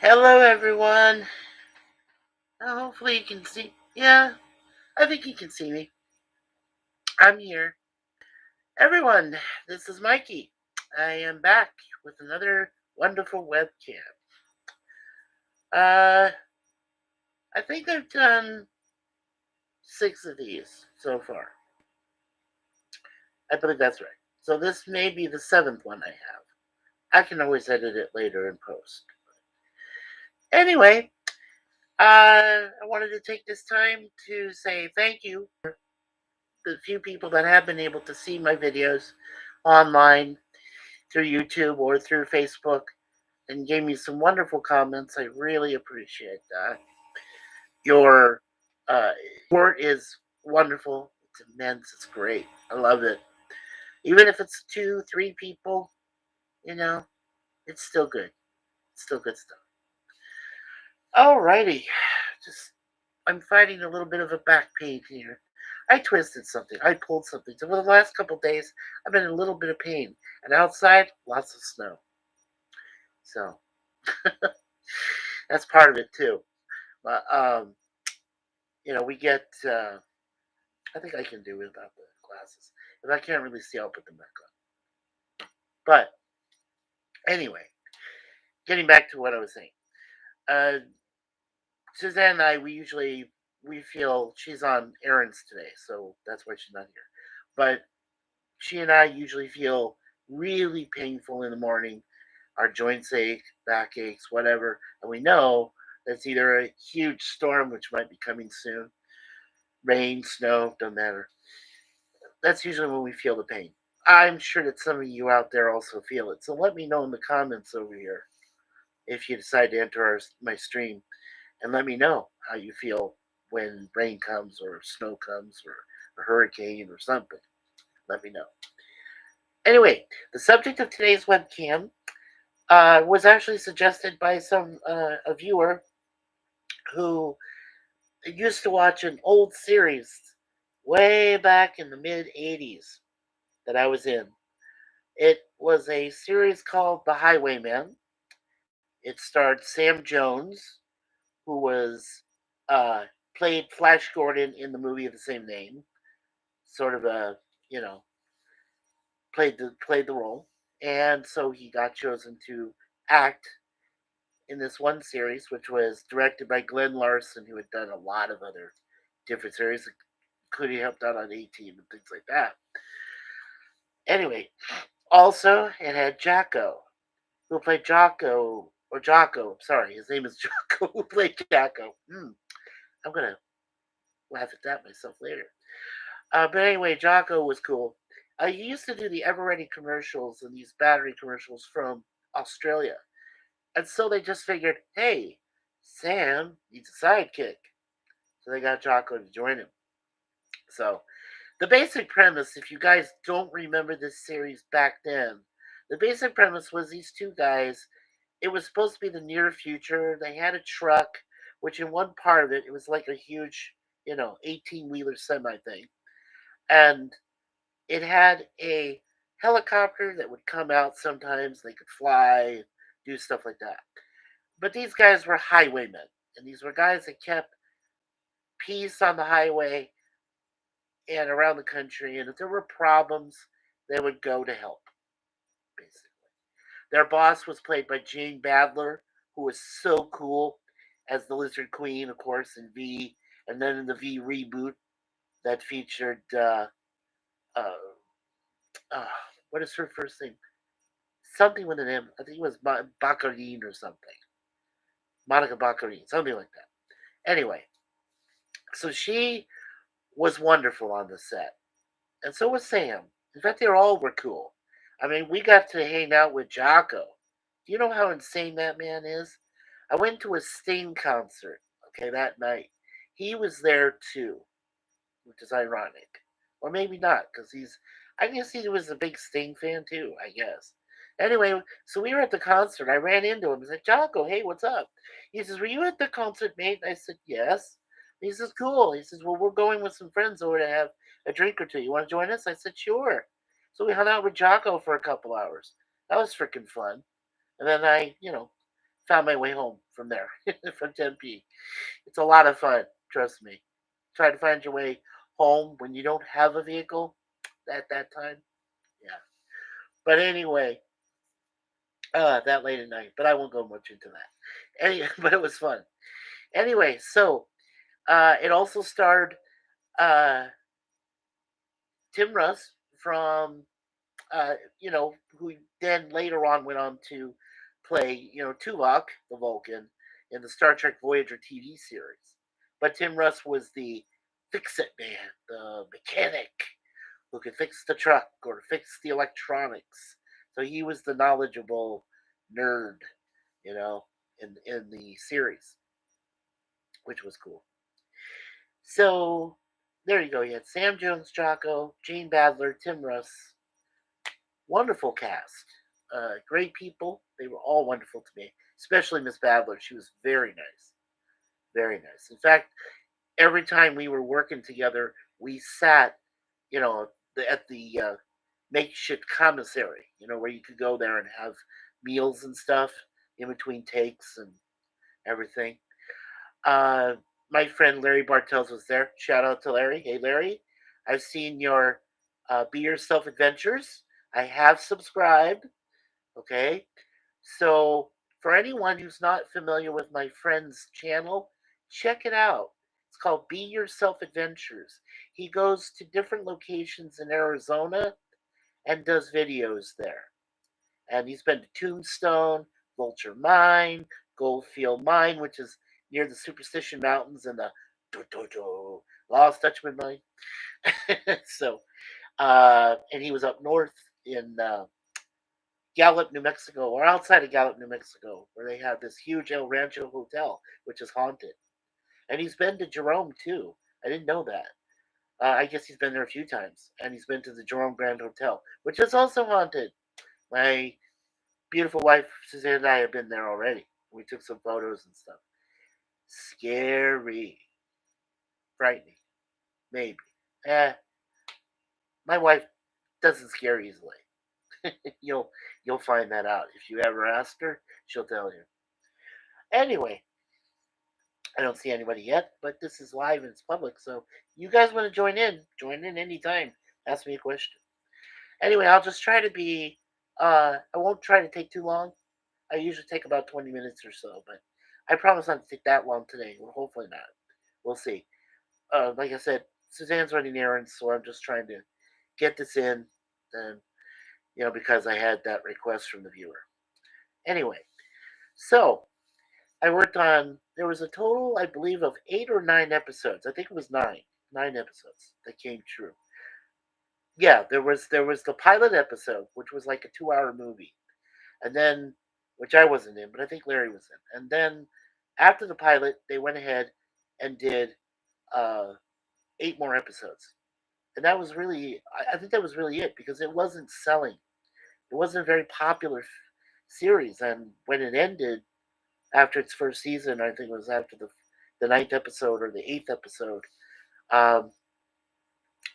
Hello, everyone. Hopefully you can see. Yeah, I think you can see me. I'm here. Everyone, this is Mikey. I am back with another wonderful webcam. Uh, I think I've done 6 of these so far. I believe that's right. So this may be the 7th one I have. I can always edit it later in post. Anyway, I wanted to take this time to say thank you the few people that have been able to see my videos online through YouTube or through Facebook and gave me some wonderful comments. I really appreciate that. Your support is wonderful. It's immense. It's great. I love it. Even if it's 2, 3 people, you know, it's still good. It's still good stuff. Alrighty. Just I'm fighting a little bit of a back pain here. I twisted something. I pulled something. So for the last couple of days, I've been in a little bit of pain. And outside, lots of snow. So that's part of it too. But we get. I think I can do without the glasses. If I can't really see, I'll put them back on. But anyway, getting back to what I was saying. Uh, Suzanne and I, we feel she's on errands today, so that's why she's not here. But she and I usually feel really painful in the morning. Our joints ache, back aches, whatever, and we know it's either a huge storm, which might be coming soon, rain, snow, doesn't matter. That's usually when we feel the pain. I'm sure that some of you out there also feel it. So let me know in the comments over here if you decide to enter my stream, and let me know how you feel when rain comes or snow comes or a hurricane or something. Let me know. Anyway, the subject of today's webcam was actually suggested by a viewer who used to watch an old series way back in the mid 80s that I was in. It was a series called The Highwayman. It starred Sam Jones, who was uh, played Flash Gordon in the movie of the same name. Sort of a you know played the role, and so he got chosen to act in this one series, which was directed by Glenn Larson, who had done a lot of other different series, including helped out on 18 and things like that. Anyway, also it had Jocko, who played Jocko, or Jocko, sorry, his name is Jocko, who played Jocko. I'm going to laugh at that myself later. But anyway, Jocko was cool. He used to do the Ever Ready commercials and these battery commercials from Australia. And so they just figured, hey, Sam needs a sidekick. So they got Jocko to join him. So the basic premise, if you guys don't remember this series back then, the basic premise was these two guys. It was supposed to be the near future. They had a truck, which in one part of it, it was like a huge, 18-wheeler semi thing. And it had a helicopter that would come out sometimes. They could fly, do stuff like that. But these guys were highwaymen. And these were guys that kept peace on the highway and around the country. And if there were problems, they would go to help, basically. Their boss was played by Jane Badler, who was so cool as the Lizard Queen, of course, in V, and then in the V reboot that featured uh, uh, what is her first name? Something with an M. I think it was Baccarin or something. Monica Baccarin, something like that. Anyway, so she was wonderful on the set, and so was Sam. In fact, they all were cool. I mean, we got to hang out with Jocko. Do you know how insane that man is? I went to a Sting concert, okay, that night. He was there too, which is ironic. Or maybe not, because I guess he was a big Sting fan too, I guess. Anyway, so we were at the concert. I ran into him and said, Jocko, hey, what's up? He says, were you at the concert, mate? I said, yes. He says, cool. He says, well, we're going with some friends over to have a drink or two. You want to join us? I said, sure. So we hung out with Jocko for a couple hours. That was freaking fun. And then I found my way home from there, from Tempe. It's a lot of fun, trust me. Try to find your way home when you don't have a vehicle at that time. Yeah. But anyway, that late at night. But I won't go much into that. But it was fun. Anyway, so it also starred uh, Tim Russ from who then later on went on to play, Tuvok, the Vulcan, in the Star Trek Voyager TV series. But Tim Russ was the fix-it man, the mechanic who could fix the truck or fix the electronics. So he was the knowledgeable nerd, you know, in the series, which was cool. So there you go. You had Sam Jones, Jocko, Gene Badler, Tim Russ, wonderful cast. Great people. They were all wonderful to me, especially Miss Badler. She was very nice. Very nice. In fact, every time we were working together, we sat, at the makeshift commissary, where you could go there and have meals and stuff in between takes and everything. Uh, my friend Larry Bartels was there. Shout out to Larry. Hey, Larry. I've seen your Be Yourself Adventures. I have subscribed. Okay. So, for anyone who's not familiar with my friend's channel, check it out. It's called Be Yourself Adventures. He goes to different locations in Arizona and does videos there. And he's been to Tombstone, Vulture Mine, Goldfield Mine, which is near the Superstition Mountains and the Lost Dutchman Mine. So, and he was up north in Gallup, New Mexico, or outside of Gallup, New Mexico, where they have this huge El Rancho Hotel, which is haunted. And he's been to Jerome too. I didn't know that. I guess he's been there a few times, and he's been to the Jerome Grand Hotel, which is also haunted. My beautiful wife Suzanne and I have been there already. We took some photos and stuff. Scary, frightening, maybe. Eh, my wife doesn't scare easily. you'll you'll find that out if you ever ask her. She'll tell you. Anyway, I don't see anybody yet, but this is live and it's public, so you guys want to join in? Join in anytime. Ask me a question. Anyway, I'll just try to be. I won't try to take too long. I usually take about 20 minutes or so, but I promise not to take that long today. Well, hopefully not. We'll see. Like I said, Suzanne's running errands, so I'm just trying to get this in, and because I had that request from the viewer. Anyway, so I worked on. There was a total, I believe, of 8 or 9 episodes. I think it was 9 episodes that came true. Yeah, there was the pilot episode, which was like a 2-hour movie, and then which I wasn't in, but I think Larry was in. And then after the pilot, they went ahead and did uh, 8 more episodes, and that was really, I think that was really it because it wasn't selling. It wasn't a very popular series, and when it ended after its first season, I think it was after the ninth episode or the eighth episode. Um,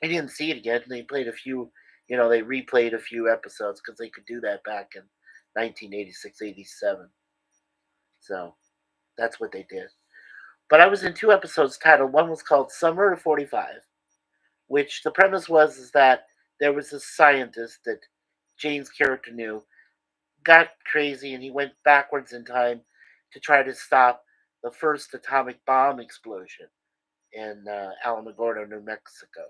I didn't see it again. They played a few, they replayed a few episodes because they could do that back in 1986, 87. So that's what they did. But I was in 2 episodes titled. One was called Summer of 45, which the premise was is that there was this scientist that Jane's character knew got crazy and he went backwards in time to try to stop the first atomic bomb explosion in Alamogordo, New Mexico,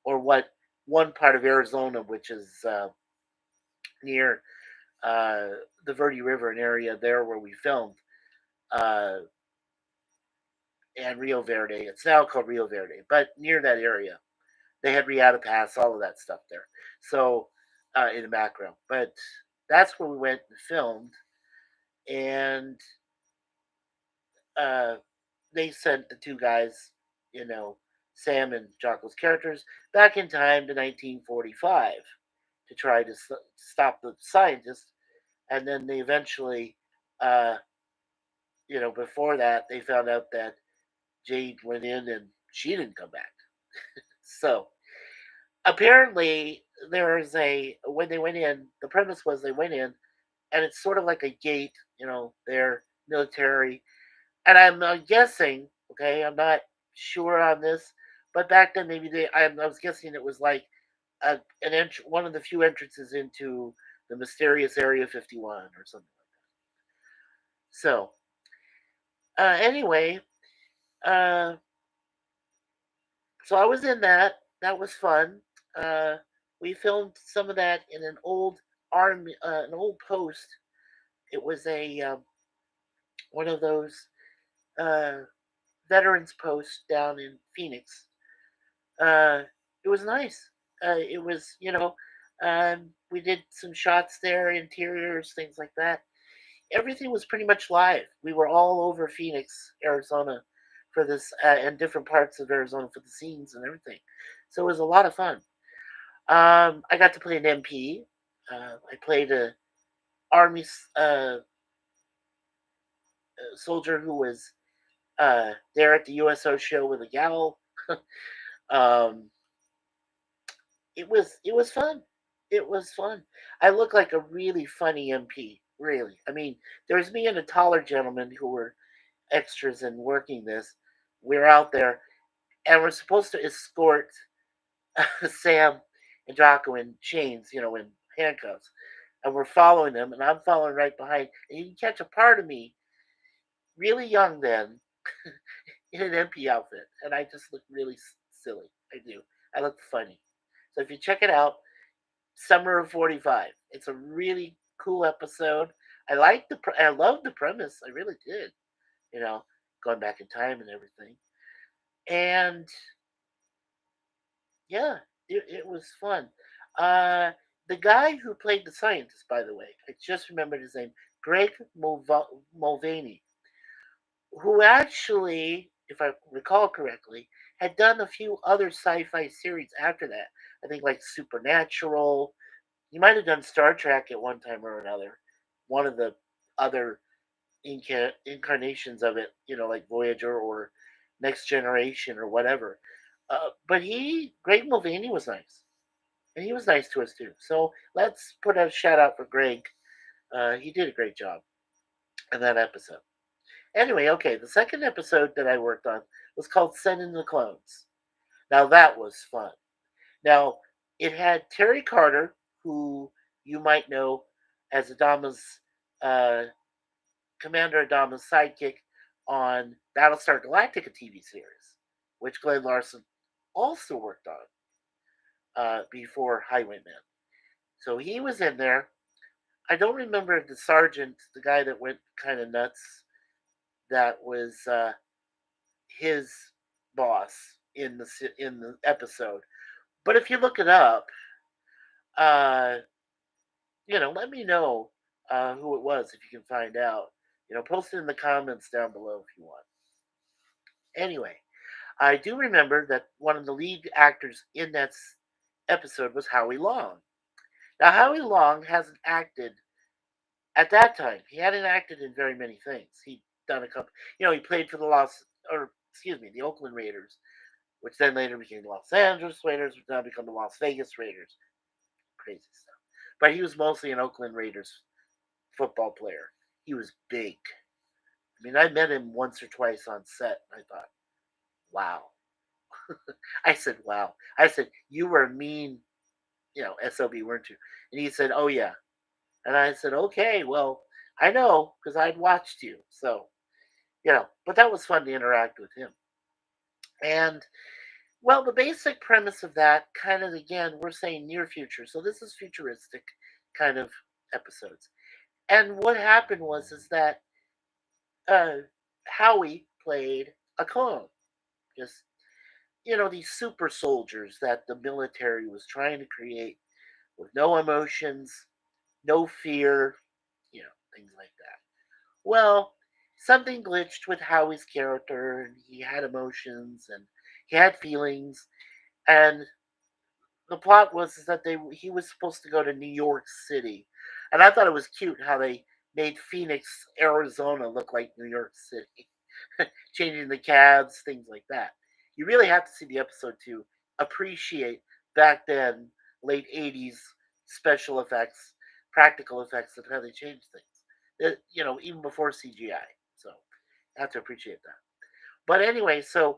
or what one part of Arizona, which is near uh, the Verde River, an area there where we filmed, uh, and Rio Verde. It's now called Rio Verde, but near that area, they had Riata Pass, all of that stuff there. So in the background, but that's where we went and filmed, and uh, they sent the two guys, you know, Sam and Jocko's characters, back in time to 1945 to try to stop the scientists. And then they eventually, uh, before that, they found out that Jade went in and she didn't come back. So apparently, when they went in, the premise was they went in, and it's sort of like a gate, there. military. And I'm guessing, okay, I'm not sure on this, but back then maybe I was guessing it was like one of the few entrances into the mysterious Area 51 or something. So, anyway, uh, so I was in that. That was fun. Uh, we filmed some of that in an old post. It was a one of those uh, veterans posts down in Phoenix. Uh, it was nice. It was, we did some shots there, interiors, things like that. Everything was pretty much live. We were all over Phoenix, Arizona, for this, and different parts of Arizona for the scenes and everything. So it was a lot of fun. I got to play an MP. I played a army soldier who was there at the USO show with a gal. um, it was fun. It was fun. I look like a really funny MP. Really, I mean, there was me and a taller gentleman who were extras and working this. We're out there, and we're supposed to escort Sam and Jocko in chains, in handcuffs, and we're following them, and I'm following right behind. And you can catch a part of me, really young then, in an MP outfit, and I just look really silly. I do. I look funny. So if you check it out, Summer of '45. It's a really cool episode. I love the premise. I really did. You know, going back in time and everything. And yeah, it was fun. Uh, the guy who played the scientist, by the way, I just remembered his name, Greg Mulvaney, who actually, if I recall correctly, had done a few other sci-fi series after that. I think like Supernatural. He might have done Star Trek at one time or another. One of the other incarnations of it, like Voyager or Next Generation or whatever. But Greg Mulvaney was nice. And he was nice to us too. So let's put a shout out for Greg. He did a great job in that episode. Anyway, okay, the second episode that I worked on was called Send in the Clones. Now that was fun. Now, it had Terry Carter, who you might know as uh, Commander Adama's sidekick on Battlestar Galactica TV series, which Glenn Larson also worked on before Highwayman. So he was in there. I don't remember the sergeant, the guy that went kind of nuts, that was his boss in the episode. But if you look it up, uh, let me know who it was if you can find out. Post it in the comments down below if you want. Anyway, I do remember that one of the lead actors in that episode was Howie Long. Now, Howie Long hasn't acted at that time. He hadn't acted in very many things. He'd done a couple. He played for the Oakland Raiders, which then later became the Los Angeles Raiders, which now become the Las Vegas Raiders. Crazy stuff. But he was mostly an Oakland Raiders football player. He was big. I mean, I met him once or twice on set. And I thought, wow. I said, wow. I said, you were a mean, SOB, weren't you? And he said, oh, yeah. And I said, okay, well, I know because I'd watched you. So, but that was fun to interact with him. And, well, the basic premise of that kind of, again, we're saying near future. So this is futuristic kind of episodes. And what happened is that uh, Howie played a clone. Just, these super soldiers that the military was trying to create with no emotions, no fear, things like that. Well, something glitched with Howie's character, and he had emotions and he had feelings, and the plot was is that he was supposed to go to New York City, and I thought it was cute how they made Phoenix, Arizona look like New York City, changing the cabs, things like that. You really have to see the episode to appreciate back then, late '80s special effects, practical effects, and how they changed things. even before CGI. So I have to appreciate that. But anyway, so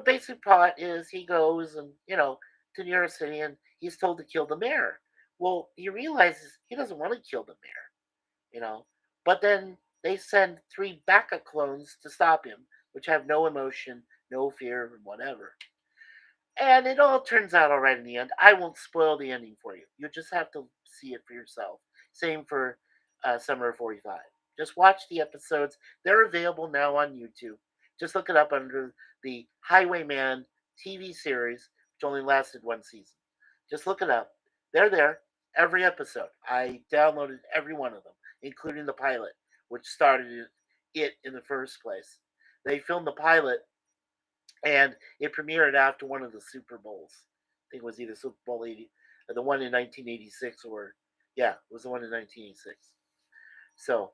basic plot is he goes and to New York City and he's told to kill the mayor. Well, he realizes he doesn't want to kill the mayor, you know. But then they send three backup clones to stop him, which have no emotion, no fear, and whatever. And it all turns out all right in the end. I won't spoil the ending for you. You just have to see it for yourself. Same for Summer of 45. Just watch the episodes. They're available now on YouTube. Just look it up under the Highwayman TV series, which only lasted one season. Just look it up. They're there, every episode. I downloaded every one of them, including the pilot, which started it in the first place. They filmed the pilot and it premiered after one of the Super Bowls. I think it was either Super Bowl 80, the one in 1986, or yeah, it was the one in 1986. So,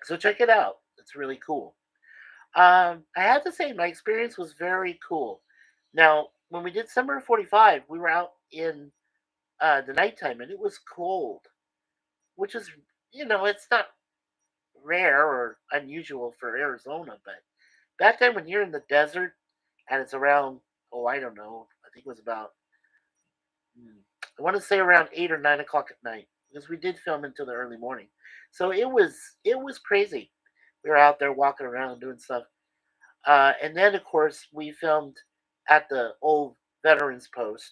so check it out. It's really cool. I have to say, my experience was very cool. Now, when we did Summer 45, we were out in the nighttime, and it was cold, which is, it's not rare or unusual for Arizona, but back then when you're in the desert and it's around, oh, I don't know, I think it was about, I want to say around 8 or 9 o'clock at night because we did film until the early morning. So it was crazy. We were out there walking around doing stuff, and then of course we filmed at the old Veterans Post,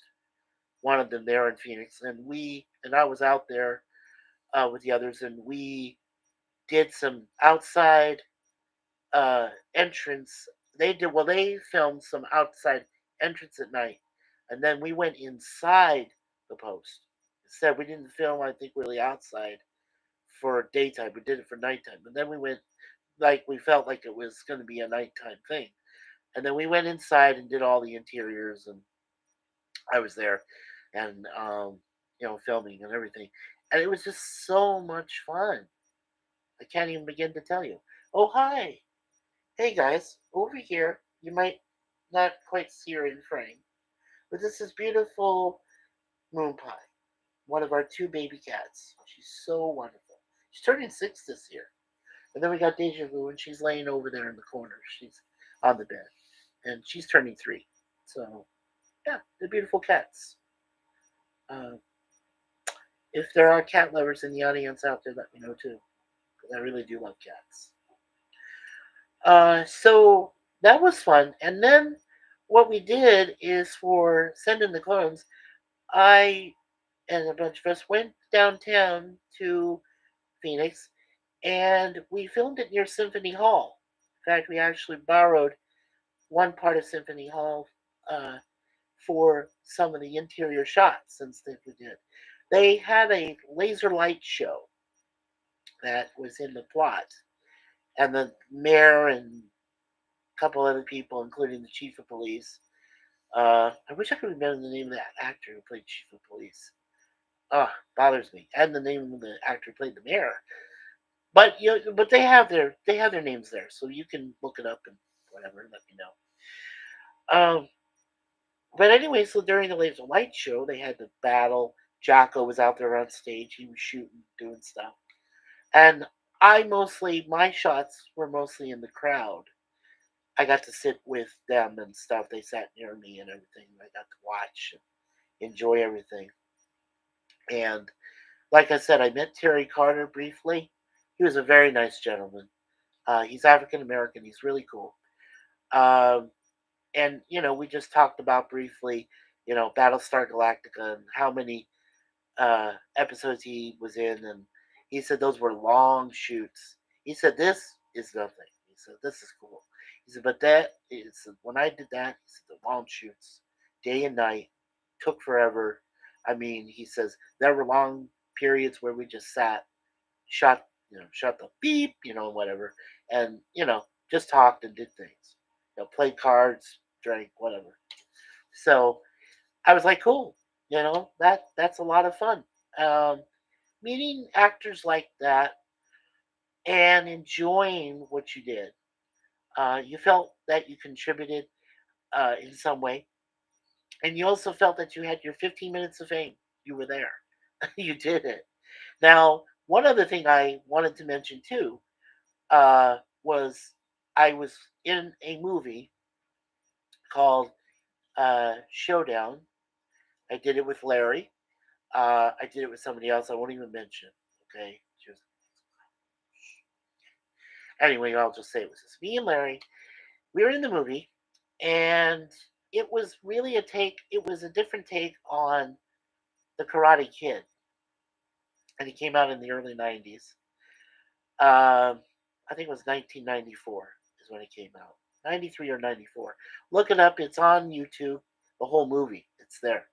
one of them there in Phoenix, and I was out there with the others, and we did some outside entrance. They filmed some outside entrance at night, and then we went inside the post. Instead, we didn't film. I think really outside for daytime. We did it for nighttime, but then we went like we felt like it was going to be a nighttime thing, and then we went inside and did all the interiors, and I was there, and filming and everything, and it was just so much fun. I can't even begin to tell you. Oh hi, hey guys, over here, you might not quite see her in frame, but this is beautiful Moon Pie, one of our two baby cats. She's so wonderful. She's turning 6 this year. And then we got Deja Vu, and she's laying over there in the corner. She's on the bed, and she's turning 3. So, yeah, they're beautiful cats. Uh, if there are cat lovers in the audience out there, let me know too, because I really do love cats. So that was fun. And then what we did is for sending the clones, I and a bunch of us went downtown to Phoenix and we filmed it near Symphony Hall. In fact, we actually borrowed one part of Symphony Hall uh, for some of the interior shots and stuff we did. They had a laser light show that was in the plot, and the mayor and a couple other people, including the chief of police. I wish I could remember the name of that actor who played chief of police. Bothers me. And the name of the actor who played the mayor. But but they have their names there, so you can look it up and whatever. Let me know. Um, but anyway, so during the laser light show, they had the battle. Jocko was out there on stage. He was shooting, doing stuff, and my shots were mostly in the crowd. I got to sit with them and stuff. They sat near me and everything. I got to watch and enjoy everything. And like I said, I met Terry Carter briefly. He was a very nice gentleman. He's African American. He's really cool. Um, and we just talked about briefly, Battlestar Galactica and how many episodes he was in, and he said those were long shoots. He said this is nothing. He said this is cool. He said, but that is when I did that. He said the long shoots, day and night, took forever. I mean, he says there were long periods where we just sat, shut the beep, whatever, and just talked and did things. Played cards, drank, whatever. So I was like, cool. That's a lot of fun. Um, Meeting actors like that and enjoying what you did. You felt that you contributed in some way, and you also felt that you had your 15 minutes of fame. You were there. You did it. Now, One other thing I wanted to mention too was I was in a movie called Showdown. I did it with Larry. I did it with somebody else. I won't even mention. Okay, just anyway, I'll just say it was just me and Larry. We were in the movie, and it was really a take. It was a different take on the Karate Kid, and it came out in the early '90s. I think it was 1994 is when it came out. 93 or 94. Look it up. It's on YouTube. The whole movie. It's there,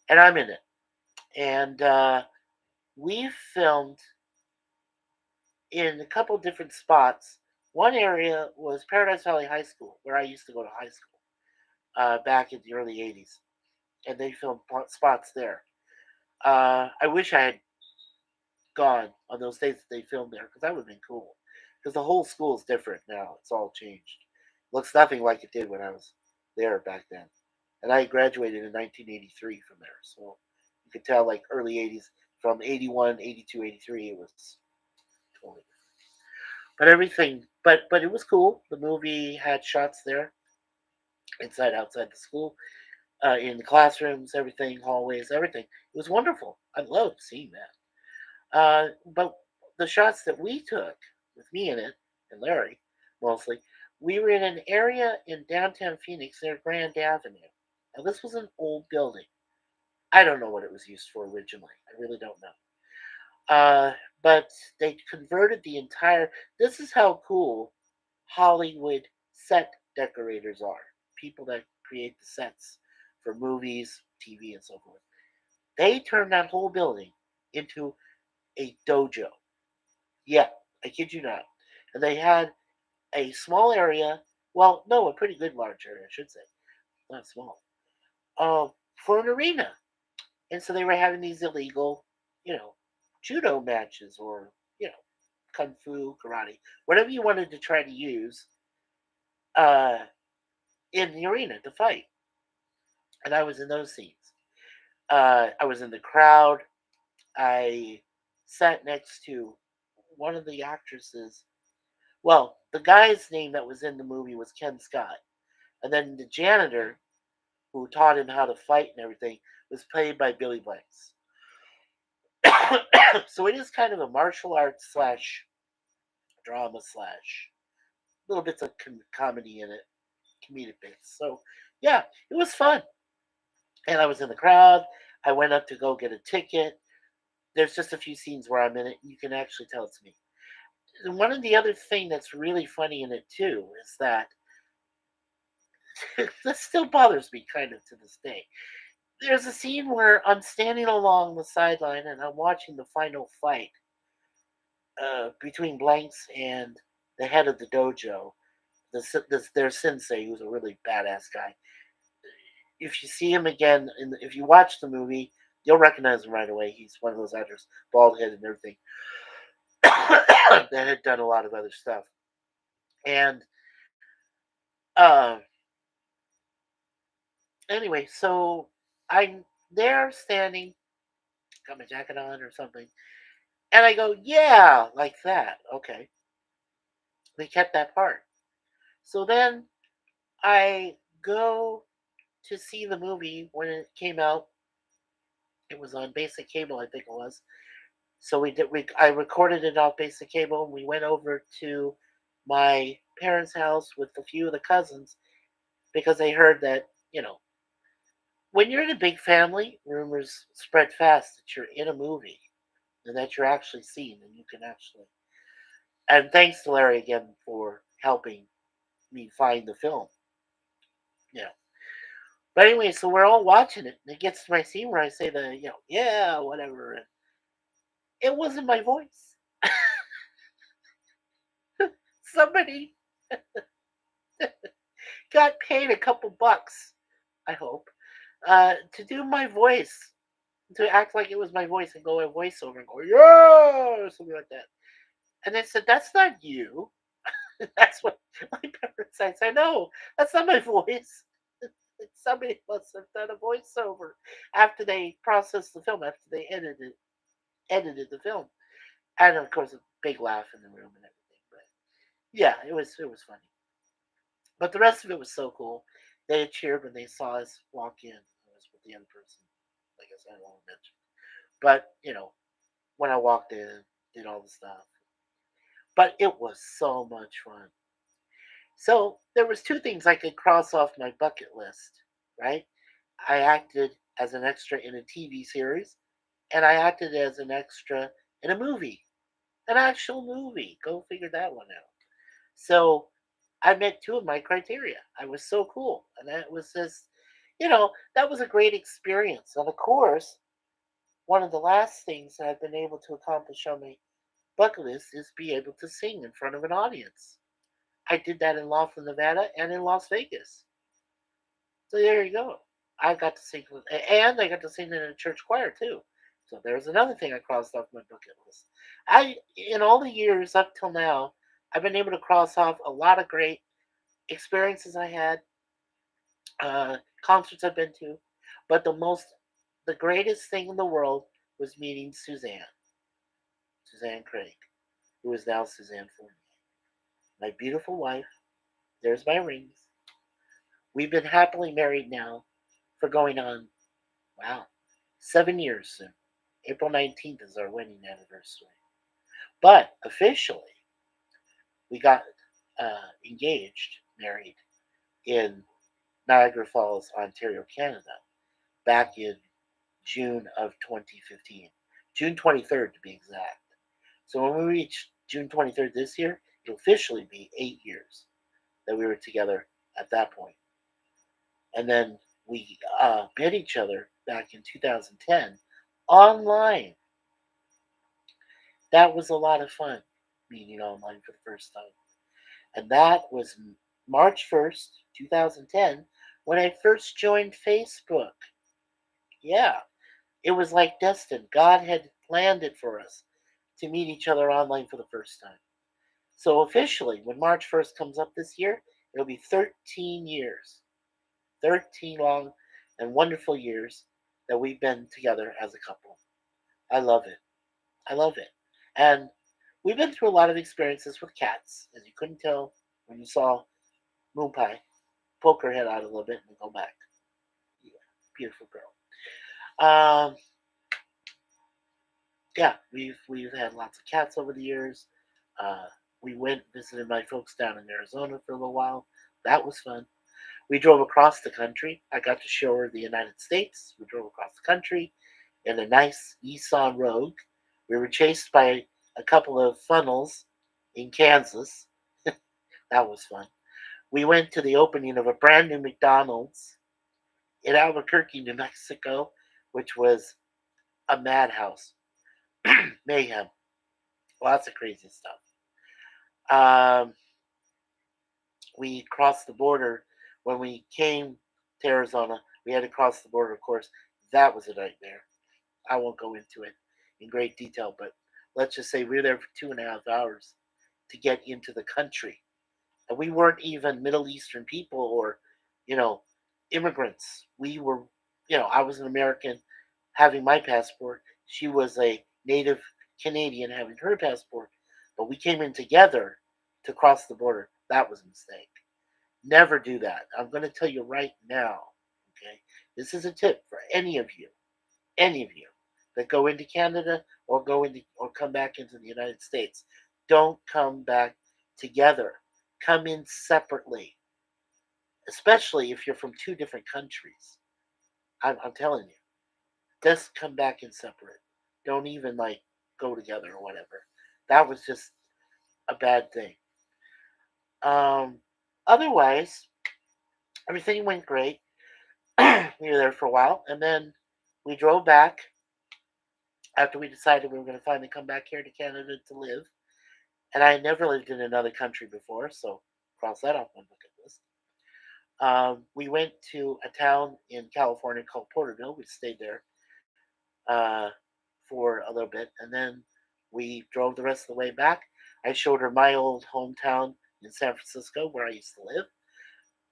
and I'm in it. And we filmed in a couple different spots. One area was Paradise Valley High School, where I used to go to high school back in the early '80s, and they filmed spots there. I wish I had gone on those days that they filmed there because that would have been cool. Because the whole school is different now; it's all changed. Looks nothing like it did when I was there back then. And I graduated in 1983 from there, so you could tell like early '80s from 81, 82, 83. It was totally but everything but it was cool. The movie had shots there, inside, outside the school, in the classrooms, everything, hallways, everything. It was wonderful. I loved seeing that. But the shots that we took with me in it and Larry, mostly, we were in an area in downtown Phoenix near Grand Avenue. Now this was an old building. I don't know what it was used for originally. I really don't know. But they converted the entire. This is how cool Hollywood set decorators are. People that create the sets for movies, TV, and so forth. They turned that whole building into a dojo. Yeah, I kid you not. And they had a small area. Well, no, a pretty good large area, I should say, not small. Uh, for an arena, and so they were having these illegal, you know, judo matches or kung fu, karate, whatever you wanted to try to use uh, in the arena to fight. And I was in those scenes. I was in the crowd. I sat next to one of the actresses. Well, the guy's name that was in the movie was Ken Scott. And then the janitor who taught him how to fight and everything was played by Billy Blanks. So it is kind of a martial arts slash drama slash little bits of comedy in it, comedic bits. So yeah, it was fun. And I was in the crowd. I went up to go get a ticket. There's just a few scenes where I'm in it. You can actually tell it's me. And one of the other thing that's really funny in it too is that this still bothers me kind of to this day. There's a scene where I'm standing along the sideline and I'm watching the final fight between Blanks and the head of the dojo, their sensei, who's a really badass guy. If you see him again, if you watch the movie, you'll recognize him right away. He's one of those actors, bald head and everything, that had done a lot of other stuff. And uh, anyway, so I'm there standing, got my jacket on or something, and I go, yeah, like that. Okay. They kept that part. So then I go to see the movie when it came out. It was on basic cable, I think it was. So I recorded it off basic cable and we went over to my parents' house with a few of the cousins because they heard that, when you're in a big family, rumors spread fast that you're in a movie and that you're actually seen and you can actually. And thanks to Larry again for helping me find the film. Yeah. But anyway, so we're all watching it, and it gets to my scene where I say yeah, whatever. And it wasn't my voice. Somebody got paid a couple bucks, I hope, to do my voice, to act like it was my voice and go a voiceover and go, yeah, or something like that. And they said, that's not you. That's what my parents said. I know, that's not my voice. Somebody must have done a voiceover after they processed the film, after they edited the film. And of course, a big laugh in the room and everything. But yeah, it was funny. But the rest of it was so cool. They had cheered when they saw us walk in. I was with the other person, like I said, I won't mention. But when I walked in, did all the stuff. But it was so much fun. So there was two things I could cross off my bucket list, right? I acted as an extra in a TV series, and I acted as an extra in a movie, an actual movie. Go figure that one out. So I met two of my criteria. I was so cool, and that was just, that was a great experience. And of course, one of the last things that I've been able to accomplish on my bucket list is be able to sing in front of an audience. I did that in Laughlin, Nevada, and in Las Vegas. So there you go. I got to sing, and I got to sing in a church choir too. So there's another thing I crossed off my bucket list. In all the years up till now, I've been able to cross off a lot of great experiences I had, concerts I've been to, but the greatest thing in the world was meeting Suzanne Craig, who is now Suzanne Fournier, my beautiful wife. There's my rings. We've been happily married now for going on, wow, 7 years soon. April 19th is our wedding anniversary. But officially, we got engaged, married in Niagara Falls, Ontario, Canada, back in June of 2015. June 23rd to be exact. So when we reach June 23rd this year, it'll officially be 8 years that we were together at that point. And then we met each other back in 2010 online. That was a lot of fun, meeting online for the first time. And that was March 1st, 2010, when I first joined Facebook. Yeah, it was like destined. God had planned it for us to meet each other online for the first time. So officially, when March 1st comes up this year, it'll be 13 years. 13 long and wonderful years that we've been together as a couple. I love it. I love it. And we've been through a lot of experiences with cats, as you couldn't tell when you saw Moon Pie poke her head out a little bit and go back. Yeah, beautiful girl. Um, yeah, we've had lots of cats over the years. Uh, we went visited my folks down in Arizona for a little while. That was fun. We drove across the country. I got to show her the United States. We drove across the country in a nice Nissan Rogue. We were chased by a couple of funnels in Kansas. That was fun. We went to the opening of a brand new McDonald's in Albuquerque, New Mexico, which was a madhouse. Mayhem. Lots of crazy stuff. Um, we crossed the border when we came to Arizona. We had to cross the border, of course. That was a nightmare. I won't go into it in great detail, but let's just say we were there for 2.5 hours to get into the country. And we weren't even Middle Eastern people or, you know, immigrants. We were, I was an American having my passport. She was a native Canadian having her passport. But we came in together to cross the border. That was a mistake. Never do that. I'm going to tell you right now. Okay, this is a tip for any of you that go into Canada or go into or come back into the United States. Don't come back together. Come in separately, especially if you're from two different countries. I'm telling you, just come back in separate. Don't even like go together or whatever. That was just a bad thing. Um, Otherwise, everything went great. We were there for a while, and then we drove back after we decided we were going to finally come back here to Canada to live. And I had never lived in another country before, so cross that off my bucket list. We went to a town in California called Porterville. We stayed there uh, for a little bit, and then we drove the rest of the way back. I showed her my old hometown in San Francisco, where I used to live.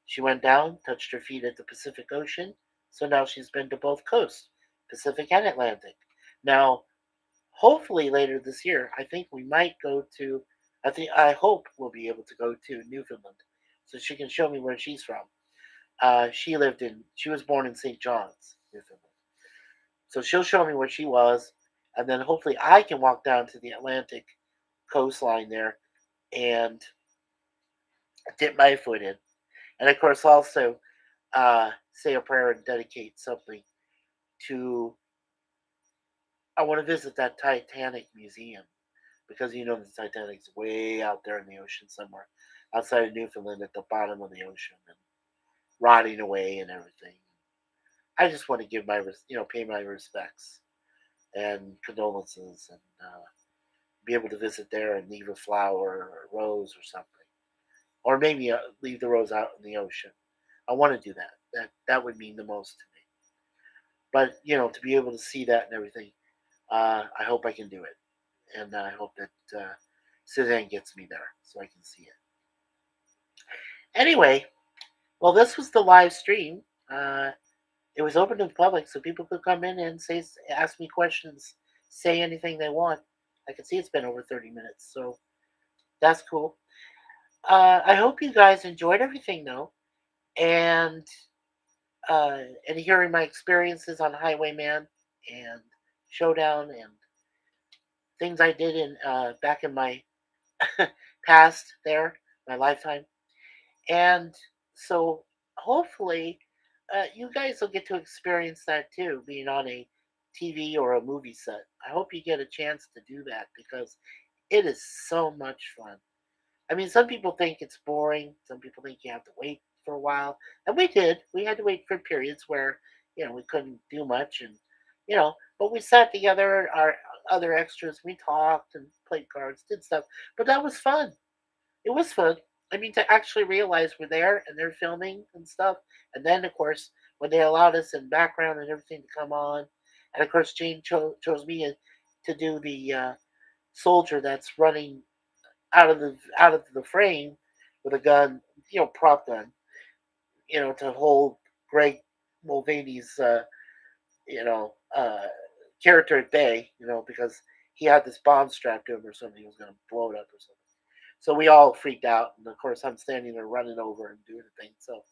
She went down, touched her feet at the Pacific Ocean, so now she's been to both coasts, Pacific and Atlantic. Now, hopefully later this year, I think we might go to. I hope we'll be able to go to Newfoundland, so she can show me where she's from. She was born in St. John's, Newfoundland, so she'll show me where she was, and then hopefully I can walk down to the Atlantic coastline there and dip my foot in, and of course also say a prayer and dedicate something to. I want to visit that Titanic museum because you know the Titanic's way out there in the ocean somewhere, outside of Newfoundland at the bottom of the ocean and rotting away and everything. I just want to give pay my respects and condolences and be able to visit there and leave a flower or a rose or something, or maybe leave the rose out in the ocean. I want to do that. That would mean the most to me. But to be able to see that and everything, I hope I can do it, and I hope that Suzanne gets me there so I can see it. Anyway, well, this was the live stream. It was open to the public, so people could come in and ask me questions, say anything they want. I can see it's been over 30 minutes, so that's cool. I hope you guys enjoyed everything, though, and and hearing my experiences on Highwayman and Showdown and things I did in back in my past there, my lifetime. And so hopefully you guys will get to experience that too, being on a TV or a movie set. I hope you get a chance to do that because it is so much fun. I mean, some people think it's boring. Some people think you have to wait for a while. And we did. We had to wait for periods where, we couldn't do much. But we sat together, our other extras, we talked and played cards, did stuff. But that was fun. It was fun. I mean, to actually realize we're there and they're filming and stuff, and then of course when they allowed us in background and everything to come on, and of course Jane chose me to do the soldier that's running out of the frame with a gun, prop gun, to hold Greg Mulvaney's you know uh, character at bay, because he had this bomb strapped to him or something. He was going to blow it up or something. So we all freaked out, and of course I'm standing there running over and doing the thing. So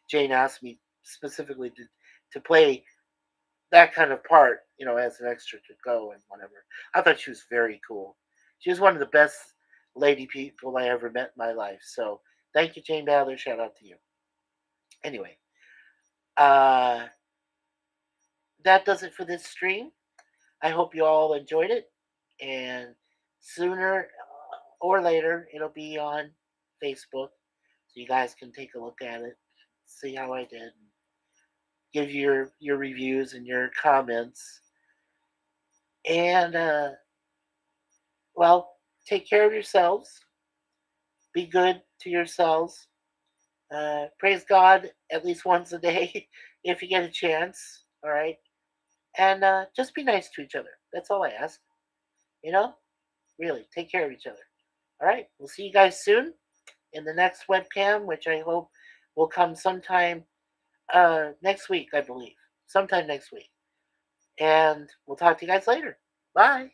Jane asked me specifically to play that kind of part, as an extra to go and whatever. I thought she was very cool. She was one of the best lady people I ever met in my life. So thank you, Jane Ballard. Shout out to you. Anyway, uh, that does it for this stream. I hope you all enjoyed it, and sooner or later it'll be on Facebook, so you guys can take a look at it, see how I did, give your reviews and your comments, and well, take care of yourselves. Be good to yourselves. Praise God at least once a day if you get a chance. All right, and just be nice to each other. That's all I ask. You know, really, take care of each other. All right, we'll see you guys soon in the next webcam, which I hope will come sometime next week, I believe. Sometime next week. And we'll talk to you guys later. Bye.